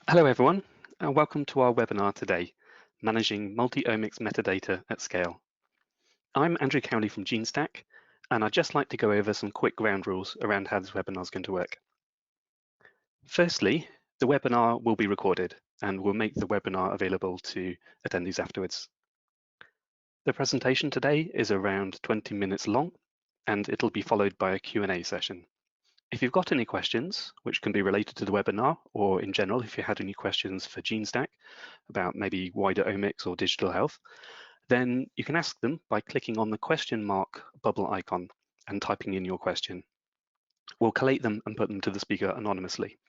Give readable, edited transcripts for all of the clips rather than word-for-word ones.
Hello everyone, and welcome to our webinar today, Managing Multi-Omics Metadata at Scale. I'm Andrew Cowley from Genestack, and I'd just like to go over some quick ground rules around how this webinar is going to work. Firstly, the webinar will be recorded, and we'll make the webinar available to attendees afterwards. The presentation today is around 20 minutes long, and it'll be followed by a Q&A session. If you've got any questions, which can be related to the webinar, or in general, if you had any questions for Genestack about maybe wider omics or digital health, then you can ask them by clicking on the question mark bubble icon and typing in your question. We'll collate them and put them to the speaker anonymously.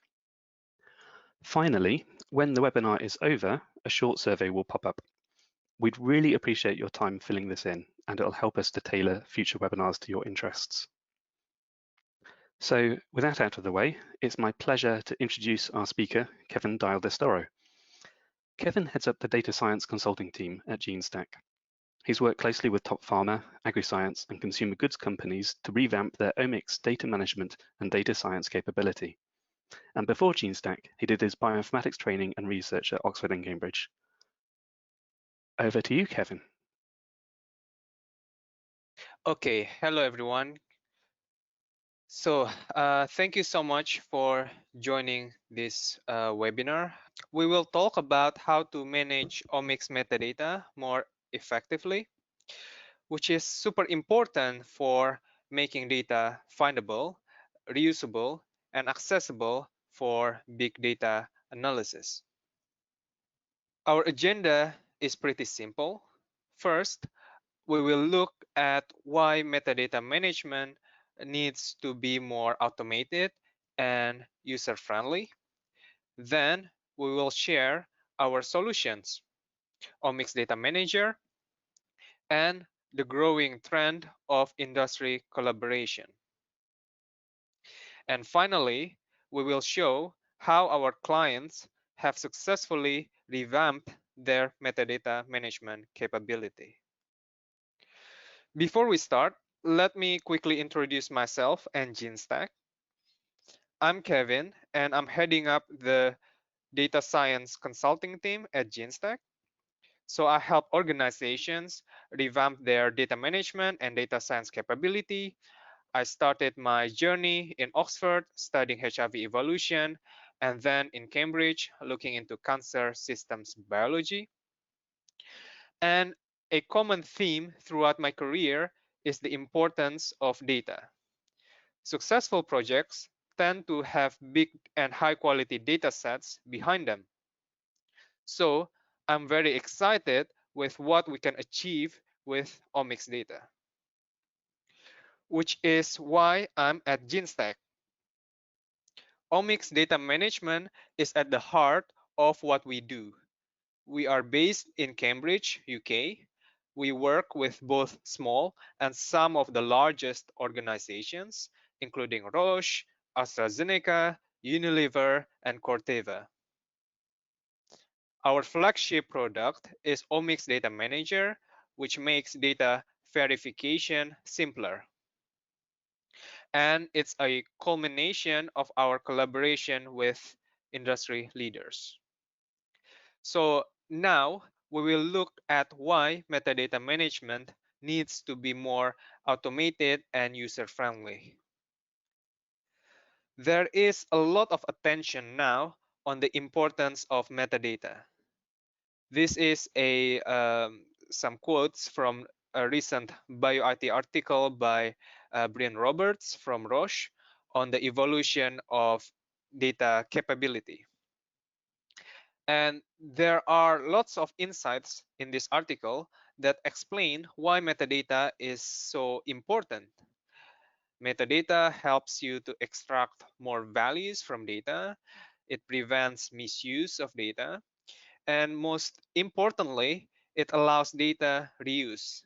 Finally, when the webinar is over, a short survey will pop up. We'd really appreciate your time filling this in, and it'll help us to tailor future webinars to your interests. So with that out of the way, it's my pleasure to introduce our speaker, Kevin Dialdestoro. Kevin heads up the data science consulting team at Genestack. He's worked closely with top pharma, agri-science, and consumer goods companies to revamp their omics data management and data science capability. And before Genestack, he did his bioinformatics training and research at Oxford and Cambridge. Over to you, Kevin. Okay, hello everyone. So thank you so much for joining this webinar. We will talk about how to manage omics metadata more effectively, which is super important for making data findable, reusable, and accessible for big data analysis. Our agenda is pretty simple. First, we will look at why metadata management needs to be more automated and user-friendly. Then we will share our solutions, Omix Data Manager, and the growing trend of industry collaboration. And finally, we will show how our clients have successfully revamped their metadata management capability. Before we start, let me quickly introduce myself and Genestack. I'm Kevin, and I'm heading up the data science consulting team at Genestack. So I help organizations revamp their data management and data science capability. I started my journey in Oxford studying HIV evolution, and then in Cambridge looking into cancer systems biology. And a common theme throughout my career is the importance of data. Successful projects tend to have big and high quality data sets behind them. So I'm very excited with what we can achieve with omics data, which is why I'm at Genestack. Omics data management is at the heart of what we do. We are based in Cambridge, UK. We work with both small and some of the largest organizations, including Roche, AstraZeneca, Unilever, and Corteva. Our flagship product is Omix Data Manager, which makes data verification simpler. And it's a culmination of our collaboration with industry leaders. So now we will look at why metadata management needs to be more automated and user-friendly. There is a lot of attention now on the importance of metadata. This is some quotes from a recent BioIT article by Brian Roberts from Roche on the evolution of data capability. And there are lots of insights in this article that explain why metadata is so important. Metadata helps you to extract more values from data. It prevents misuse of data. And most importantly, it allows data reuse.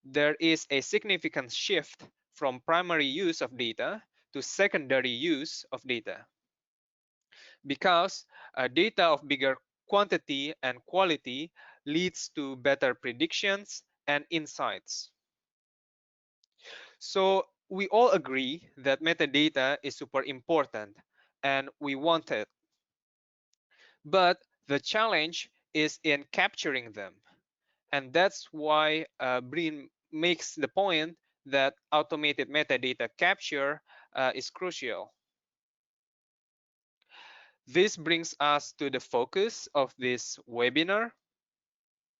There is a significant shift from primary use of data to secondary use of data, because data of bigger quantity and quality leads to better predictions and insights. So we all agree that metadata is super important and we want it. But the challenge is in capturing them. And that's why Breen makes the point that automated metadata capture is crucial. This brings us to the focus of this webinar.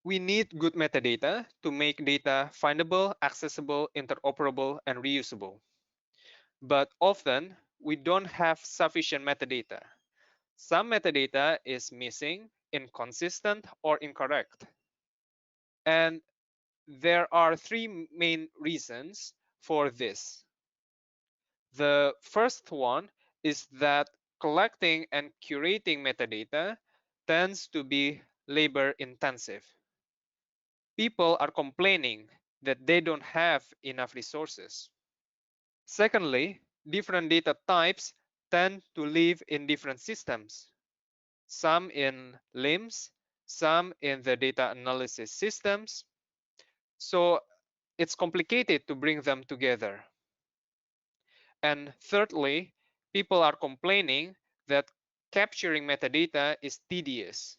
We need good metadata to make data findable, accessible, interoperable, and reusable. But often, we don't have sufficient metadata. Some metadata is missing, inconsistent, or incorrect. And there are three main reasons for this. The first one is that collecting and curating metadata tends to be labor intensive. People are complaining that they don't have enough resources. Secondly, different data types tend to live in different systems, some in LIMS, some in the data analysis systems. So it's complicated to bring them together. And thirdly, people are complaining that capturing metadata is tedious.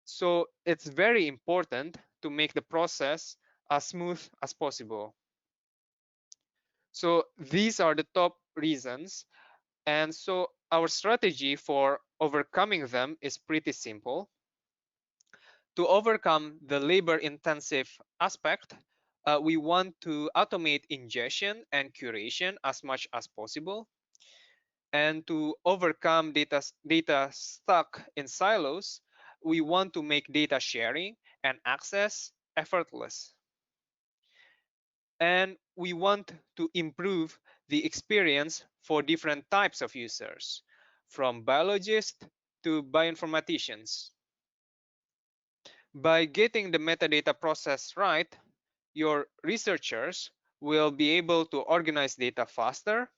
So it's very important to make the process as smooth as possible. So these are the top reasons. And so our strategy for overcoming them is pretty simple. To overcome the labor intensive aspect, we want to automate ingestion and curation as much as possible. And to overcome data stuck in silos, we want to make data sharing and access effortless. And we want to improve the experience for different types of users, from biologists to bioinformaticians. By getting the metadata process right, your researchers will be able to organize data faster.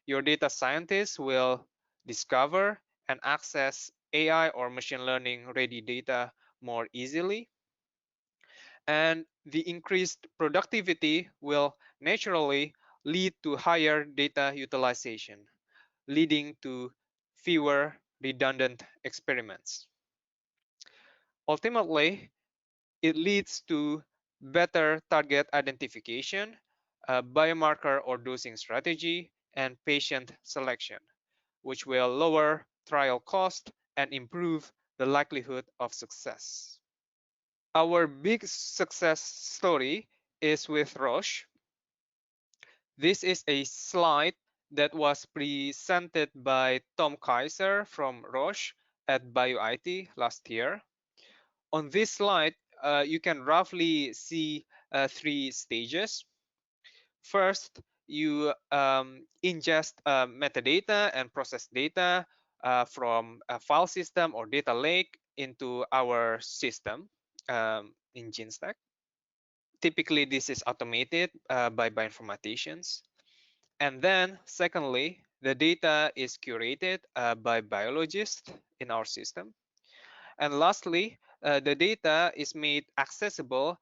Your data scientists will discover and access AI or machine learning ready data more easily. And the increased productivity will naturally lead to higher data utilization, leading to fewer redundant experiments. Ultimately, it leads to better target identification, biomarker or dosing strategy, and patient selection, which will lower trial cost and improve the likelihood of success. Our big success story is with Roche. This is a slide that was presented by Tom Kaiser from Roche at BioIT last year. On this slide, you can roughly see three stages. First, you ingest metadata and process data from a file system or data lake into our system in Genestack. Typically, this is automated by bioinformaticians. And then, secondly, the data is curated by biologists in our system. And lastly, the data is made accessible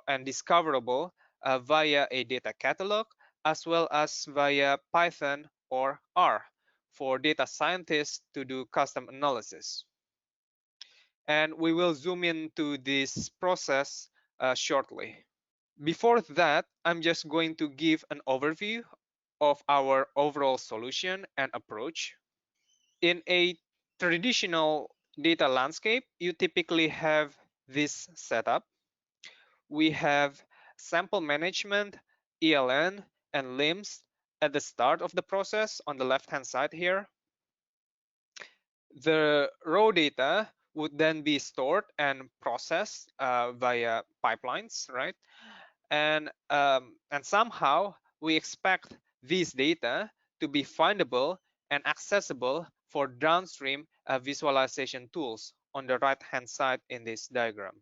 and discoverable via a data catalog, as well as via Python or R for data scientists to do custom analysis. And we will zoom into this process shortly. Before that, I'm just going to give an overview of our overall solution and approach. In a traditional data landscape, you typically have this setup. We have sample management, ELN, and LIMS at the start of the process on the left-hand side here. The raw data would then be stored and processed via pipelines, right? And somehow we expect these data to be findable and accessible for downstream visualization tools on the right-hand side in this diagram.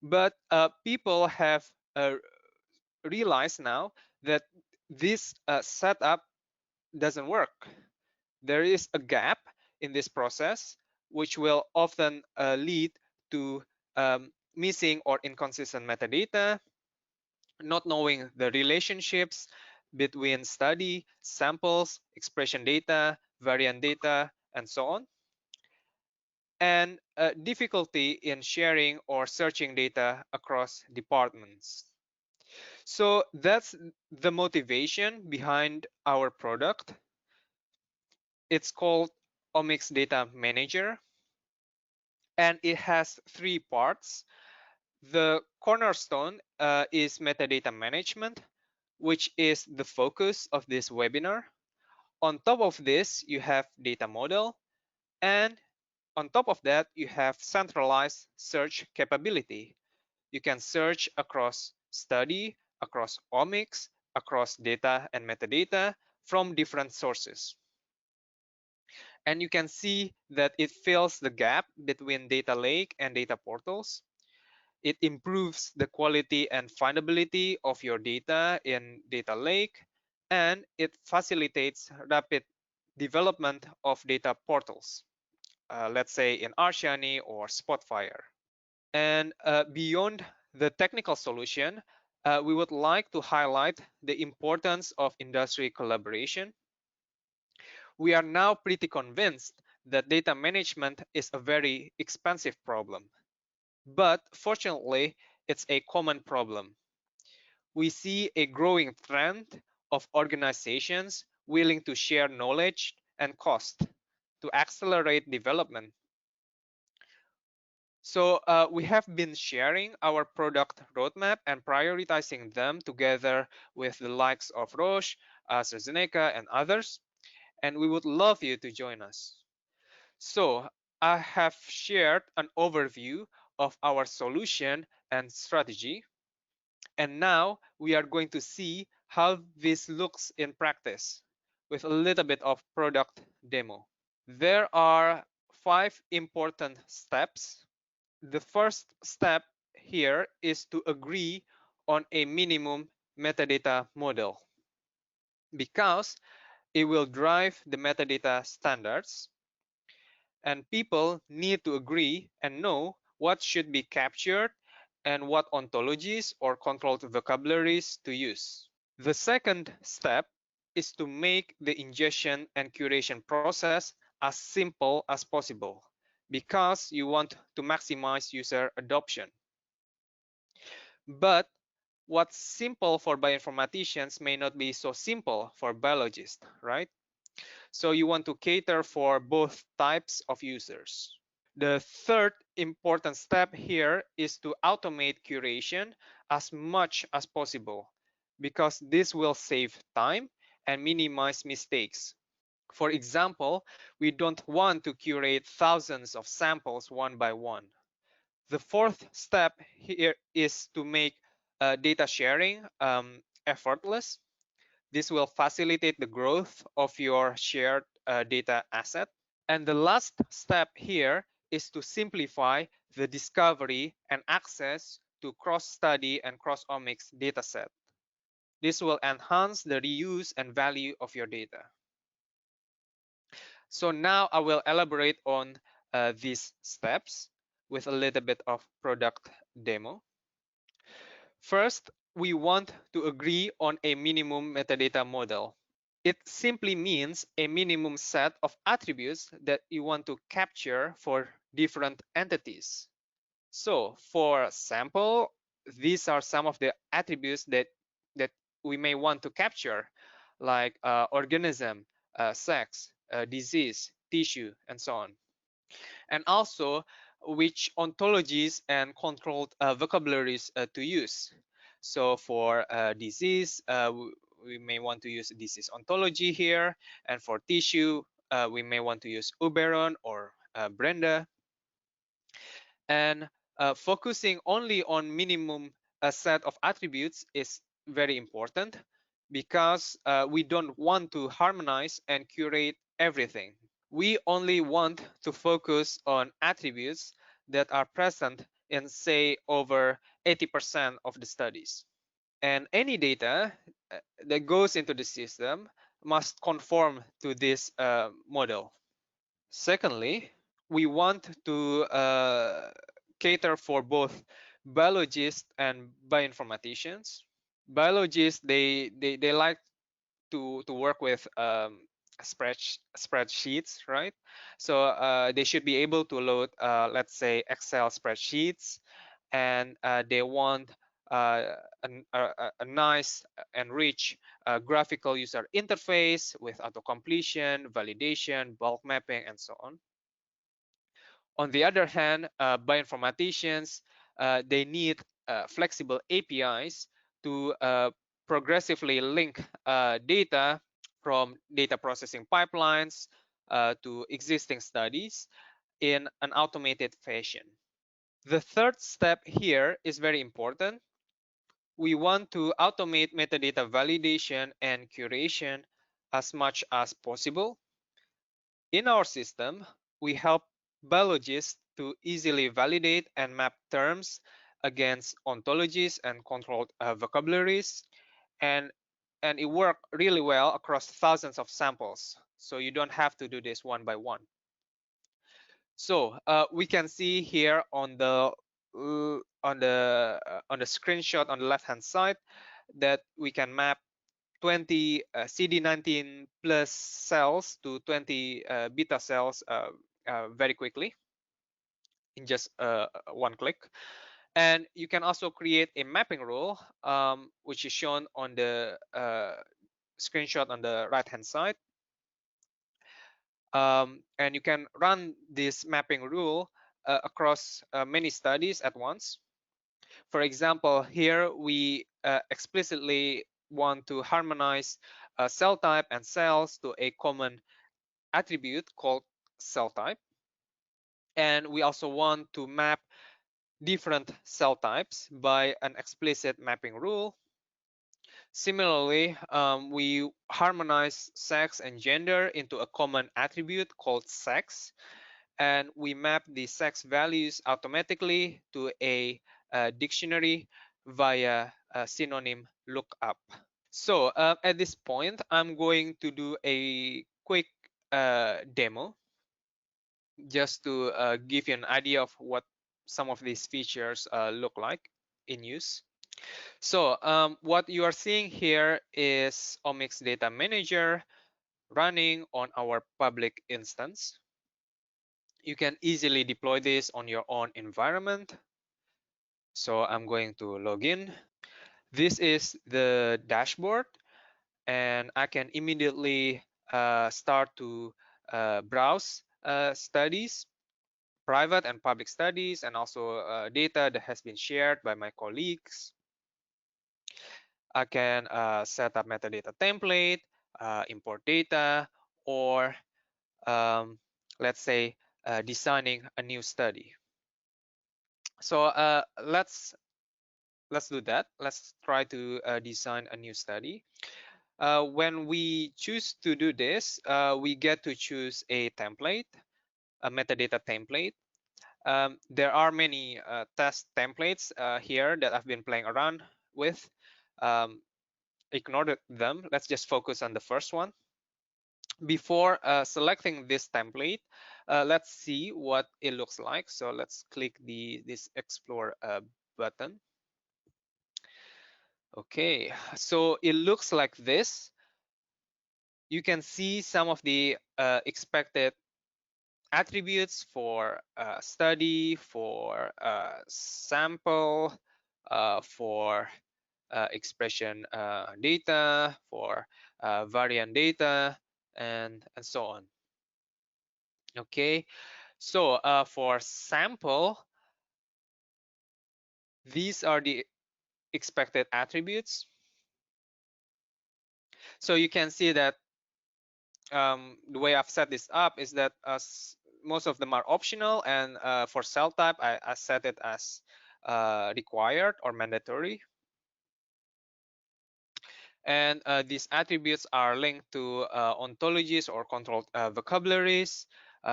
But people have realized now that this setup doesn't work. There is a gap in this process, which will often lead to missing or inconsistent metadata, not knowing the relationships between study, samples, expression data, variant data, and so on. and difficulty in sharing or searching data across departments. So that's the motivation behind our product. It's called Omix Data Manager, and it has three parts. The cornerstone is metadata management, which is the focus of this webinar. On top of this, you have data model, and on top of that, you have centralized search capability. You can search across study, across omics, across data and metadata from different sources. And you can see that it fills the gap between data lake and data portals. It improves the quality and findability of your data in data lake, and it facilitates rapid development of data portals, let's say in Arshani or Spotfire. And beyond the technical solution, we would like to highlight the importance of industry collaboration. We are now pretty convinced that data management is a very expensive problem, but fortunately, it's a common problem. We see a growing trend of organizations willing to share knowledge and cost to accelerate development. So we have been sharing our product roadmap and prioritizing them together with the likes of Roche, AstraZeneca, and others. And we would love you to join us. So I have shared an overview of our solution and strategy. And now we are going to see how this looks in practice with a little bit of product demo. There are 5 important steps. The first step here is to agree on a minimum metadata model because it will drive the metadata standards, and people need to agree and know what should be captured and what ontologies or controlled vocabularies to use. The second step is to make the ingestion and curation process as simple as possible because you want to maximize user adoption. But what's simple for bioinformaticians may not be so simple for biologists, right? So you want to cater for both types of users. The third important step here is to automate curation as much as possible because this will save time and minimize mistakes. For example, we don't want to curate thousands of samples one by one. The fourth step here is to make data sharing effortless. This will facilitate the growth of your shared data asset. And the last step here is to simplify the discovery and access to cross-study and cross-omics dataset. This will enhance the reuse and value of your data. So now I will elaborate on these steps with a little bit of product demo. First, we want to agree on a minimum metadata model. It simply means a minimum set of attributes that you want to capture for different entities. So for sample, these are some of the attributes that we may want to capture, like organism, sex, disease, tissue, and so on. And also which ontologies and controlled vocabularies to use. So for disease, we may want to use disease ontology here, and for tissue, we may want to use Uberon or Brenda. And focusing only on minimum set of attributes is very important because we don't want to harmonize and curate everything. We only want to focus on attributes that are present in, say, over 80% of the studies. And any data that goes into the system must conform to this model. Secondly, we want to cater for both biologists and bioinformaticians. Biologists, they like to work with spreadsheets, right? So they should be able to load, let's say, Excel spreadsheets, and they want a nice and rich graphical user interface with auto-completion, validation, bulk mapping, and so on. On the other hand, bioinformaticians, they need flexible APIs to progressively link data from data processing pipelines to existing studies in an automated fashion. The third step here is very important. We want to automate metadata validation and curation as much as possible. In our system, we help biologists to easily validate and map terms against ontologies and controlled vocabularies, and it worked really well across thousands of samples. So you don't have to do this one by one. So we can see here on the screenshot on the left hand side that we can map 20 CD19 plus cells to 20 beta cells very quickly in just one click. And you can also create a mapping rule, which is shown on the screenshot on the right hand side. And you can run this mapping rule across many studies at once. For example, here we explicitly want to harmonize cell type and cells to a common attribute called cell type. And we also want to map different cell types by an explicit mapping rule. Similarly, we harmonize sex and gender into a common attribute called sex, and we map the sex values automatically to a dictionary via a synonym lookup. So at this point, I'm going to do a quick demo just to give you an idea of what some of these features look like in use. So what you are seeing here is Omix Data Manager running on our public instance. You can easily deploy this on your own environment. So I'm going to log in. This is the dashboard, and I can immediately start to browse studies, private and public studies, and also data that has been shared by my colleagues. I can set up metadata template, import data, or let's say designing a new study. So let's do that. Let's try to design a new study. When we choose to do this, we get to choose a template, a metadata template. There are many test templates here that I've been playing around with. Ignore them. Let's just focus on the first one. Before selecting this template, let's see what it looks like. So let's click this explore button. Okay, so it looks like this. You can see some of the expected attributes for study, for sample, for expression data, for variant data, and so on. Okay, so for sample, these are the expected attributes. So you can see that the way I've set this up is that most of them are optional, and for cell type, I set it as required or mandatory. And these attributes are linked to ontologies or controlled vocabularies.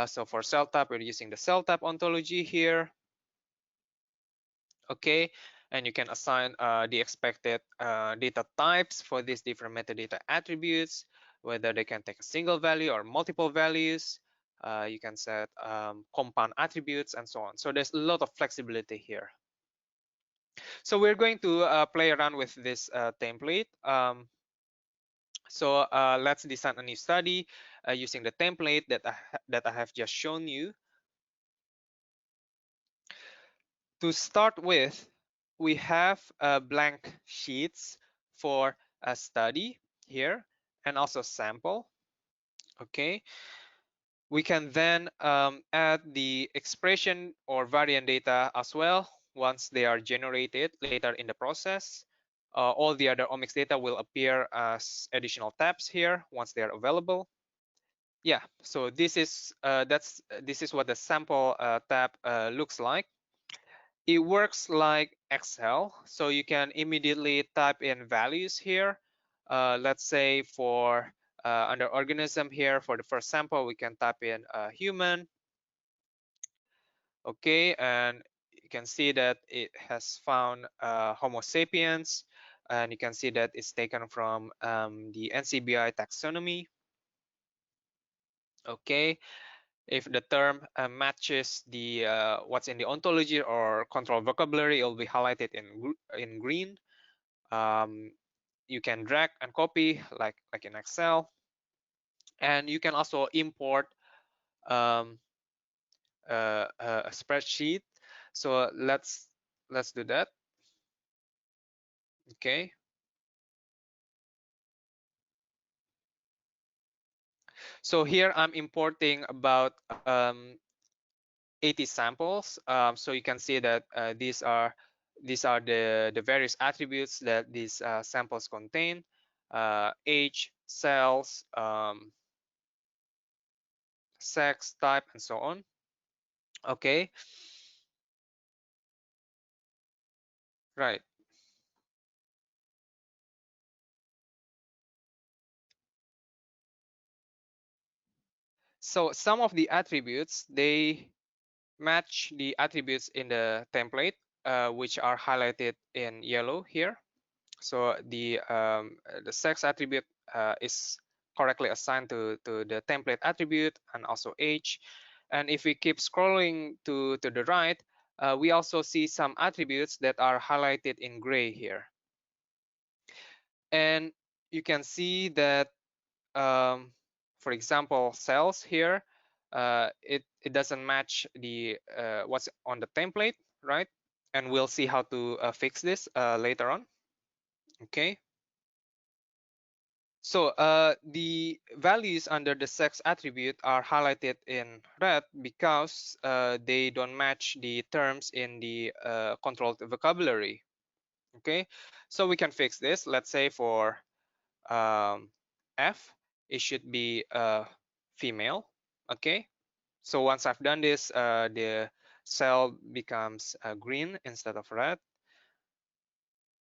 So for cell type, we're using the cell type ontology here. Okay, and you can assign the expected data types for these different metadata attributes, whether they can take a single value or multiple values. You can set compound attributes and so on. So there's a lot of flexibility here. So we're going to play around with this template. So let's design a new study using the template that I have just shown you. To start with, we have blank sheets for a study here and also sample. Okay, we can then add the expression or variant data as well once they are generated later in the process. All the other omics data will appear as additional tabs here once they are available. Yeah, so this is what the sample tab looks like. It works like Excel, so you can immediately type in values here. Let's say for under organism here, for the first sample, we can type in human. Okay, and you can see that it has found Homo sapiens, and you can see that it's taken from the NCBI taxonomy. Okay, if the term matches the what's in the ontology or control vocabulary, it will be highlighted in green. You can drag and copy like in Excel, and you can also import um, a spreadsheet. So let's do that. Okay. So here I'm importing about 80 samples. So you can see that these are the various attributes that these samples contain: age, cells, sex, type, and so on. Okay, right. So some of the attributes, they match the attributes in the template, which are highlighted in yellow here. So the sex attribute is correctly assigned to the template attribute, and also age. And if we keep scrolling to the right, we also see some attributes that are highlighted in gray here. And you can see that, for example, cells here, it doesn't match the what's on the template, right? And we'll see how to fix this later on. Okay. So the values under the sex attribute are highlighted in red because they don't match the terms in the controlled vocabulary. Okay, so we can fix this. Let's say for F, it should be female. Okay, so once I've done this, the cell becomes green instead of red.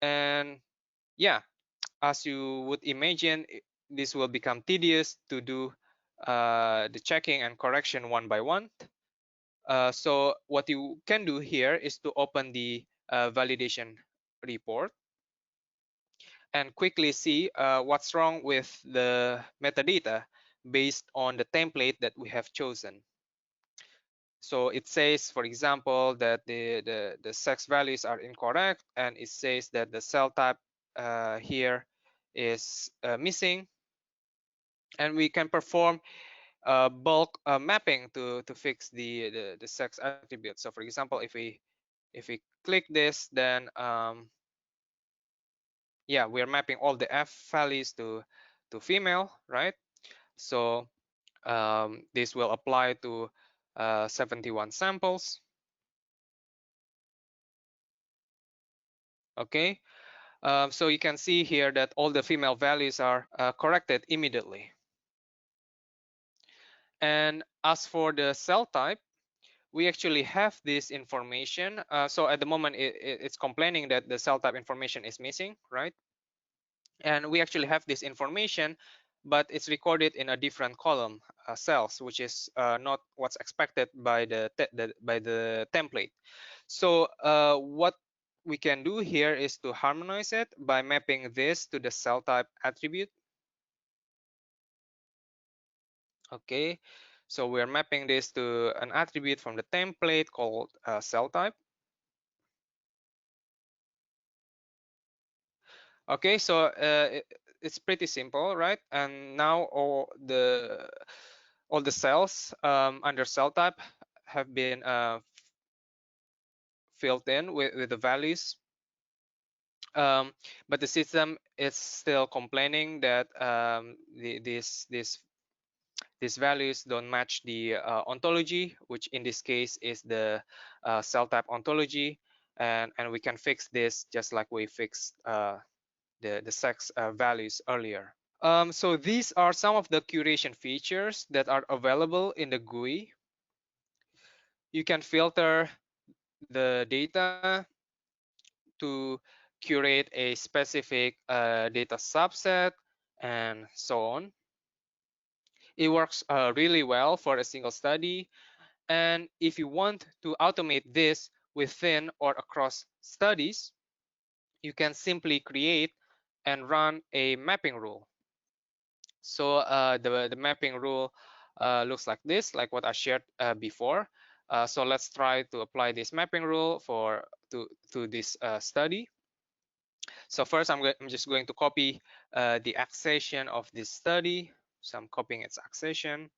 And yeah, as you would imagine, this will become tedious to do the checking and correction one by one. So what you can do here is to open the validation report and quickly see what's wrong with the metadata based on the template that we have chosen. So it says, for example, that the sex values are incorrect, and it says that the cell type here is missing, and we can perform bulk mapping to fix the sex attribute. So for example, if we click this, then yeah, we're mapping all the F values to female, right? So this will apply to 71 samples. Okay, so you can see here that all the female values are corrected immediately. And as for the cell type, we actually have this information. So at the moment, it's complaining that the cell type information is missing, right? And we actually have this information, but it's recorded in a different column, cells, which is not what's expected by the template. So what we can do here is to harmonize it by mapping this to the cell type attribute. Okay, so we're mapping this to an attribute from the template called cell type. Okay, so it's pretty simple, right? And now all the cells under cell type have been filled in with the values. But the system is still complaining that these values don't match the ontology, which in this case is the cell type ontology, and we can fix this just like we fixed the sex values earlier. So these are some of the curation features that are available in the GUI. You can filter the data to curate a specific data subset and so on. It works really well for a single study. And if you want to automate this within or across studies, you can simply create and run a mapping rule. So the mapping rule looks like this, like what I shared before. So let's try to apply this mapping rule to this study. So first, I'm just going to copy the accession of this study. So I'm copying its accession.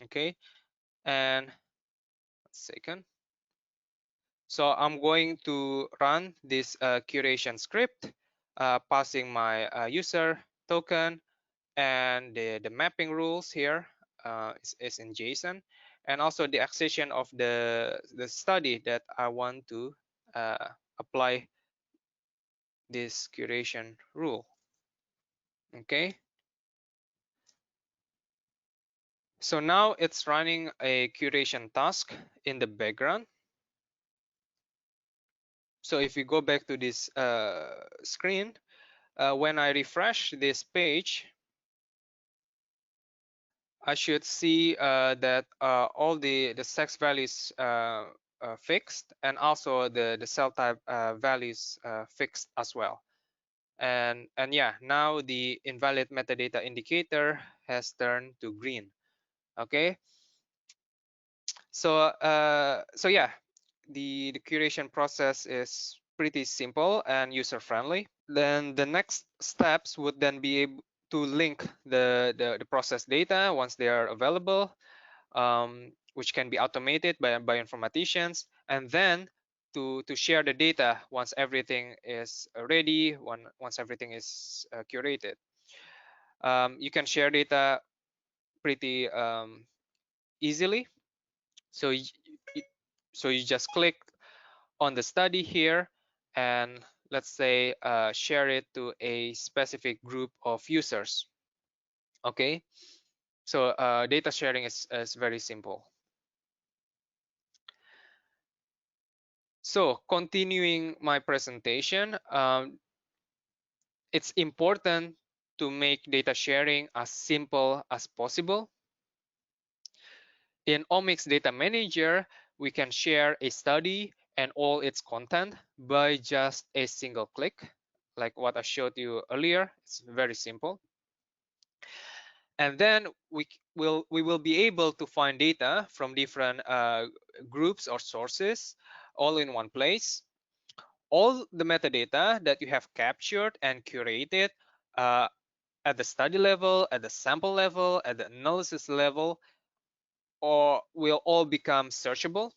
Okay, and second. So I'm going to run this curation script, passing my user token and the mapping rules here is in JSON, and also the accession of the study that I want to apply this curation rule. Okay. So now it's running a curation task in the background. So if you go back to this screen, when I refresh this page, I should see that all the sex values fixed, and also the cell type values fixed as well. And yeah, now the invalid metadata indicator has turned to green. Okay. So so yeah, the curation process is pretty simple and user friendly. Then the next steps would then be able to link the process data once they are available, which can be automated by Bioinformaticians, and then to share the data once everything is ready, once everything is curated. You can share data pretty easily. So you just click on the study here, and let's say share it to a specific group of users. Okay, so data sharing is very simple. So continuing my presentation, it's important to make data sharing as simple as possible. In Omix Data Manager, we can share a study and all its content by just a single click, like what I showed you earlier. It's very simple. And then we will be able to find data from different groups or sources all in one place. All the metadata that you have captured and curated at the study level, at the sample level, at the analysis level, or will all become searchable.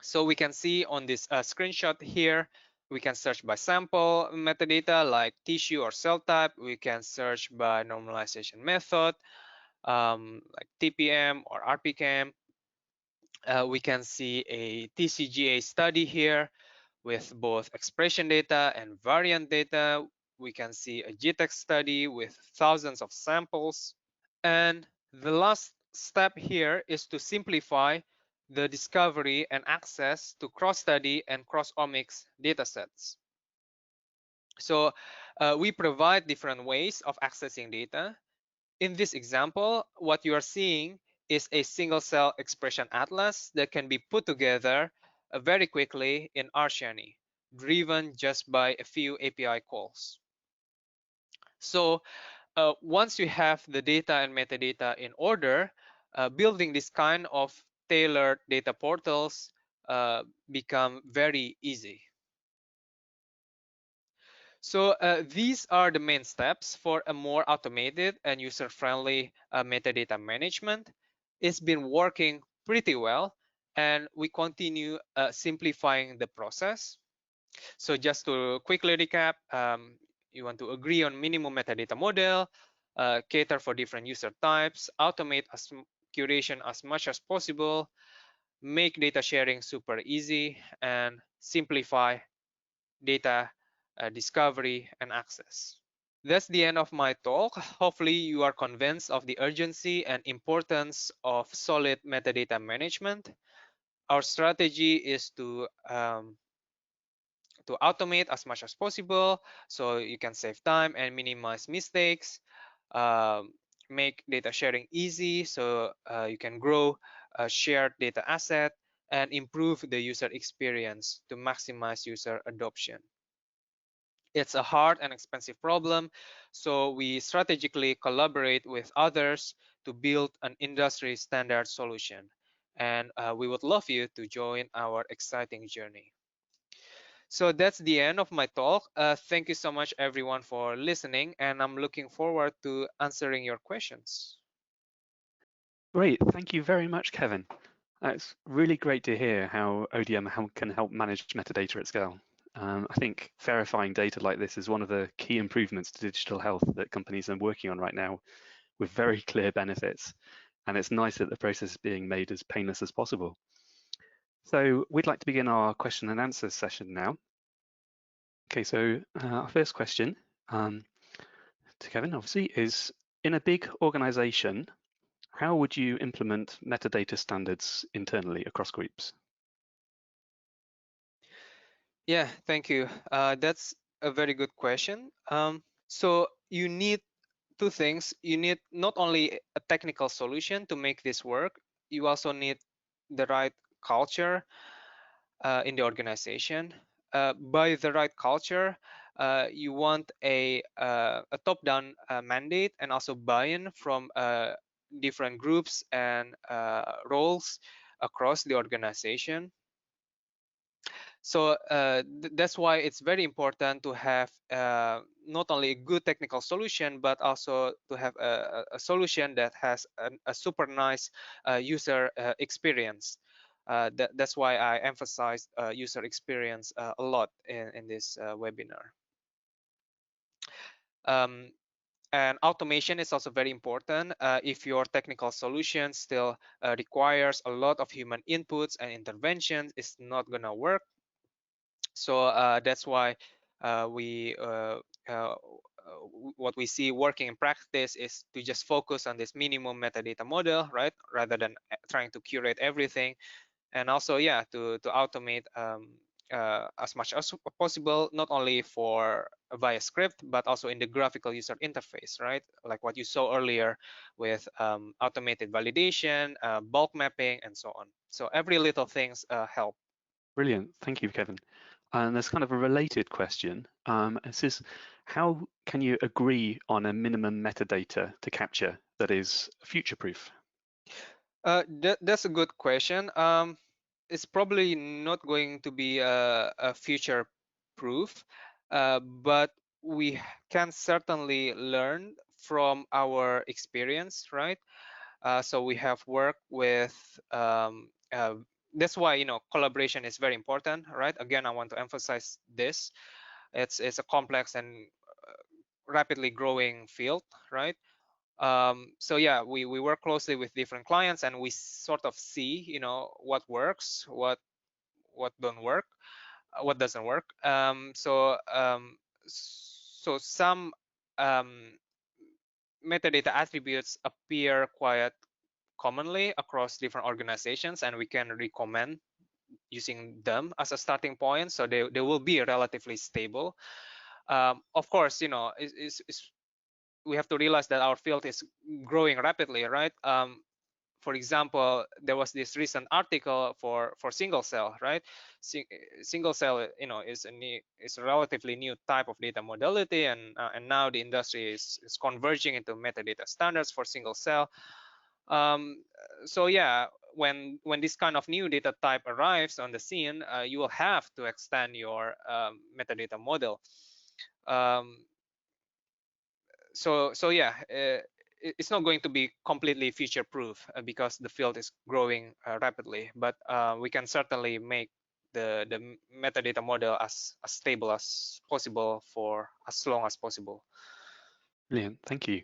So we can see on this screenshot here, we can search by sample metadata like tissue or cell type. We can search by normalization method like TPM or RPKM. We can see a TCGA study here with both expression data and variant data. We can see a GTEx study with thousands of samples. And the last step here is to simplify the discovery and access to cross-study and cross-omics datasets. So we provide different ways of accessing data. In this example, what you are seeing is a single cell expression atlas that can be put together very quickly in Arshani, driven just by a few API calls. So once you have the data and metadata in order, building this kind of tailored data portals become very easy. So these are the main steps for a more automated and user-friendly metadata management. It's been working pretty well, and we continue simplifying the process. So just to quickly recap, you want to agree on minimum metadata model, cater for different user types, automate curation as much as possible, make data sharing super easy, and simplify data discovery and access. That's the end of my talk. Hopefully you are convinced of the urgency and importance of solid metadata management. Our strategy is to automate as much as possible so you can save time and minimize mistakes, um, make data sharing easy so you can grow a shared data asset, and improve the user experience to maximize user adoption. It's a hard and expensive problem, so we strategically collaborate with others to build an industry standard solution. And we would love you to join our exciting journey. So that's the end of my talk. Thank you so much, everyone, for listening, and I'm looking forward to answering your questions. Great, thank you very much, Kevin. It's really great to hear how ODM can help manage metadata at scale. I think verifying data like this is one of the key improvements to digital health that companies are working on right now with very clear benefits. And it's nice that the process is being made as painless as possible. So we'd like to begin our question and answer session now. Okay, so our first question to Kevin, obviously, is in a big organization, how would you implement metadata standards internally across groups? Yeah, thank you. That's a very good question. So you need two things. You need not only a technical solution to make this work, you also need the right culture in the organization. By the right culture, you want a top-down mandate and also buy-in from different groups and roles across the organization. So that's why it's very important to have not only a good technical solution, but also to have a solution that has a super nice user experience. That's why I emphasized user experience a lot in this webinar. Um, and automation is also very important. If your technical solution still requires a lot of human inputs and interventions, it's not gonna work. So that's why we what we see working in practice is to just focus on this minimum metadata model, right, rather than trying to curate everything. And also, yeah, to automate as much as possible, not only for via script, but also in the graphical user interface, right? Like what you saw earlier with automated validation, bulk mapping, and so on. So every little things help. Brilliant, thank you, Kevin. And there's kind of a related question. It says, how can you agree on a minimum metadata to capture that is future-proof? That's a good question. It's probably not going to be a future proof, but we can certainly learn from our experience, right? So we have worked with that's why, you know, collaboration is very important, right? Again, I want to emphasize this. It's a complex and rapidly growing field, right? So yeah, we work closely with different clients, and we sort of see, you know, what works, what don't work, what doesn't work. So some metadata attributes appear quite commonly across different organizations, and we can recommend using them as a starting point, so they will be relatively stable. Of course, you know, we have to realize that our field is growing rapidly, right? For example, there was this recent article for single cell, right? Single cell, you know, is a relatively new type of data modality, and now the industry is converging into metadata standards for single cell. Um, so yeah, when this kind of new data type arrives on the scene, you will have to extend your metadata model. So yeah, it's not going to be completely future proof because the field is growing rapidly, but we can certainly make the metadata model as stable as possible for as long as possible. Brilliant, thank you.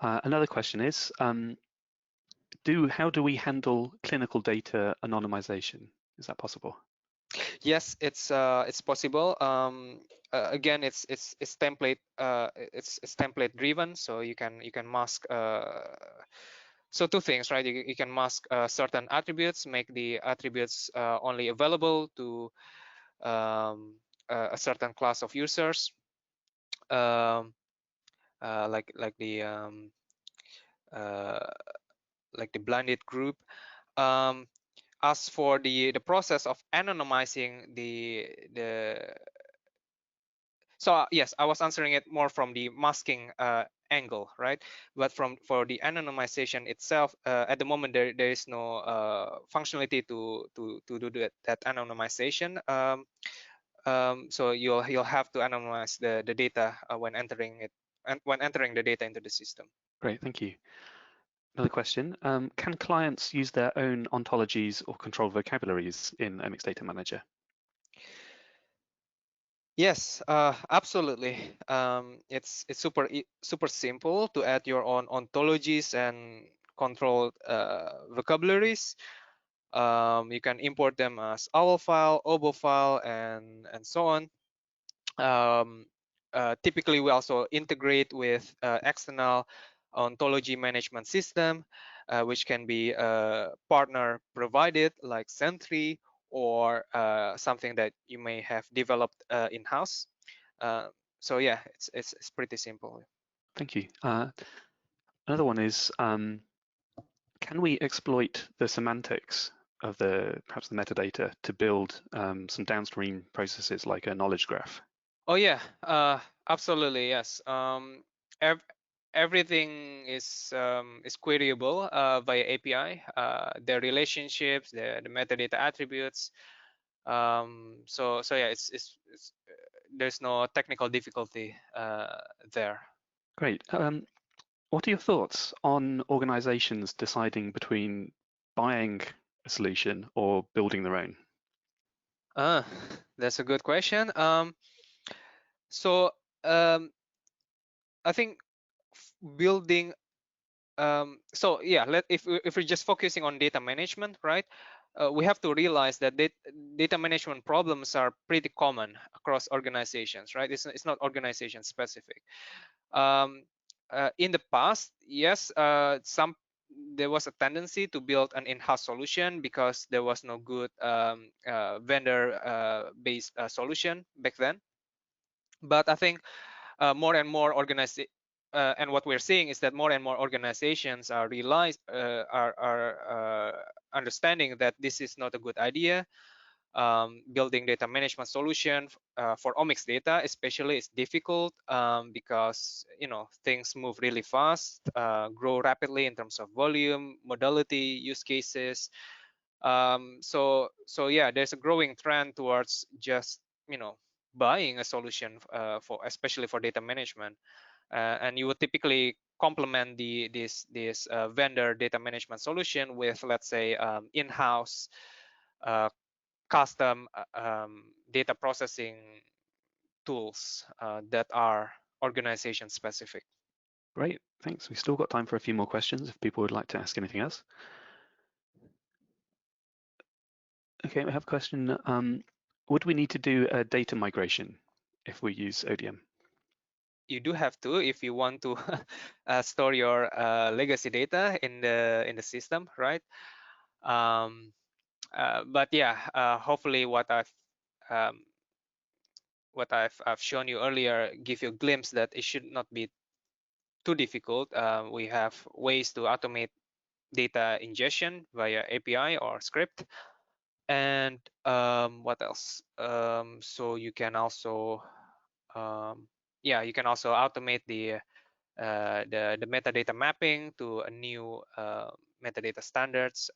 Another question is, how do we handle clinical data anonymization? Is that possible? Yes, it's possible. Again, it's template it's template driven, so you can mask. So two things, right? You can mask certain attributes, make the attributes only available to a certain class of users, um, like uh, the blinded group. Um, as for the process of anonymizing the so yes, I was answering it more from the masking angle, right? But for the anonymization itself, at the moment there is no functionality to do that anonymization. So you'll have to anonymize the data when entering it and when entering the data into the system. Great, thank you. Another question, can clients use their own ontologies or control vocabularies in Omix Data Manager? Yes, absolutely. It's super simple to add your own ontologies and control vocabularies. You can import them as OWL file, OBO file, and so on. Typically, we also integrate with external ontology management system, which can be partner provided like Sentry or something that you may have developed in-house. So yeah, it's pretty simple. Thank you. Another one is, can we exploit the semantics of perhaps the metadata to build some downstream processes like a knowledge graph? Oh yeah, absolutely yes. Ev Everything is queryable via API. The relationships, the metadata attributes. So yeah, it's there's no technical difficulty there. Great. What are your thoughts on organizations deciding between buying a solution or building their own? Uh, that's a good question. So um, I think building so yeah, if we're just focusing on data management, right, we have to realize that data management problems are pretty common across organizations, right? It's not organization specific. um, in the past, yes, there was a tendency to build an in-house solution because there was no good vendor based solution back then. But I think more and more and what we're seeing is that more and more organizations are understanding that this is not a good idea. Building data management solution for omics data especially is difficult because things move really fast, grow rapidly in terms of volume, modality, use cases. So yeah, there's a growing trend towards just buying a solution for especially for data management, and you would typically complement this vendor data management solution with, let's say, in-house uh, custom data processing tools that are organization specific. Great, thanks. We've still got time for a few more questions if people would like to ask anything else. Okay, we have a question. Would we need to do a data migration if we use ODM? You do have to if you want to store your legacy data in the system, right? But yeah, hopefully um, I've shown you earlier give you a glimpse that it should not be too difficult. We have ways to automate data ingestion via API or script. And what else? So you can also you can also automate the metadata mapping to a new metadata standards.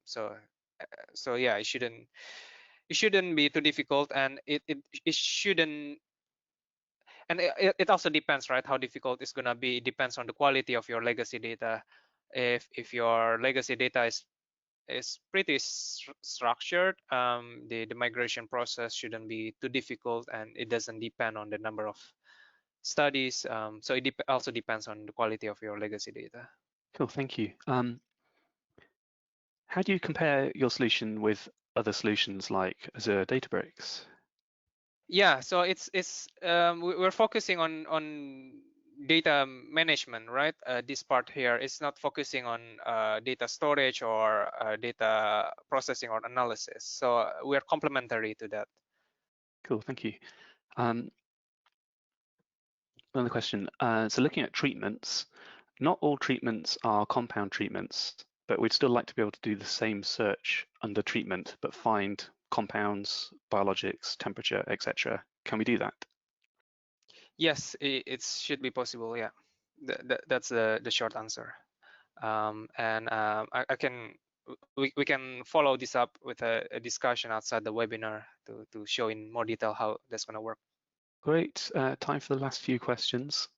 So yeah, it shouldn't be too difficult, and it shouldn't. And it also depends, right? How difficult it's gonna be. It depends on the quality of your legacy data. If your legacy data is pretty structured, the migration process shouldn't be too difficult, and it doesn't depend on the number of studies. So it also depends on the quality of your legacy data. Cool, thank you. How do you compare your solution with other solutions like Azure Databricks? Yeah, so we're focusing on data management, right? This part here is not focusing on data storage or data processing or analysis. So we're complementary to that. Cool, thank you. Another question. So looking at treatments, not all treatments are compound treatments, but we'd still like to be able to do the same search under treatment, but find compounds, biologics, temperature, etc. Can we do that? Yes, it should be possible. Yeah, that's the short answer. I can we can follow this up with a discussion outside the webinar to show in more detail how that's going to work. Great. Time for the last few questions.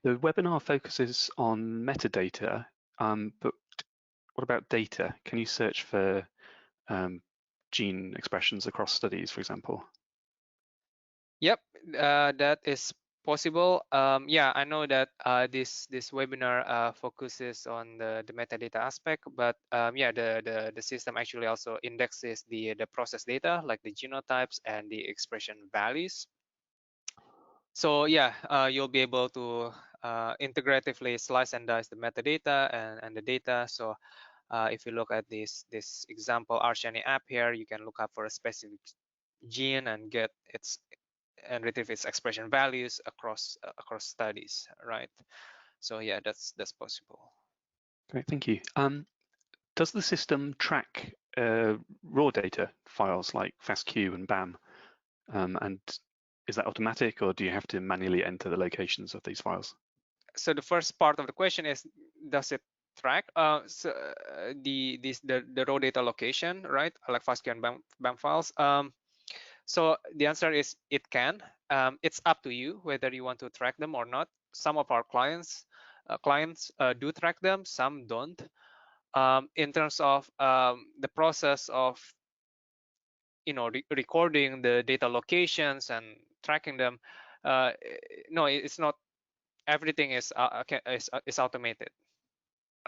The webinar focuses on metadata, but what about data? Can you search for gene expressions across studies, for example? Yep, that is possible. Yeah, I know that this webinar focuses on the metadata aspect, but yeah, the system actually also indexes the process data like the genotypes and the expression values. So yeah, you'll be able to integratively slice and dice the metadata and the data. So if you look at this example RCNA app here, you can look up for a specific gene and get its and retrieve its expression values across studies, right? So yeah, that's possible. Great, thank you. Does the system track raw data files like FASTQ and BAM? And is that automatic, or do you have to manually enter the locations of these files? So the first part of the question is, does it track the raw data location, right? Like FASTQ and BAM files. So the answer is it can. It's up to you whether you want to track them or not. Some of our clients do track them, some don't. In terms of the process of recording the data locations and tracking them, no, it's not. Everything is automated.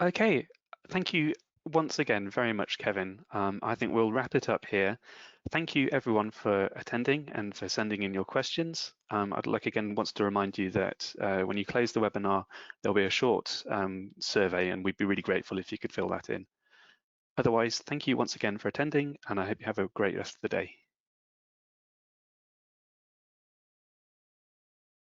Okay, thank you once again very much, Kevin. I think we'll wrap it up here. Thank you everyone for attending and for sending in your questions. I'd like again wants to remind you that when you close the webinar, there'll be a short survey, and we'd be really grateful if you could fill that in. Otherwise, thank you once again for attending, and I hope you have a great rest of the day.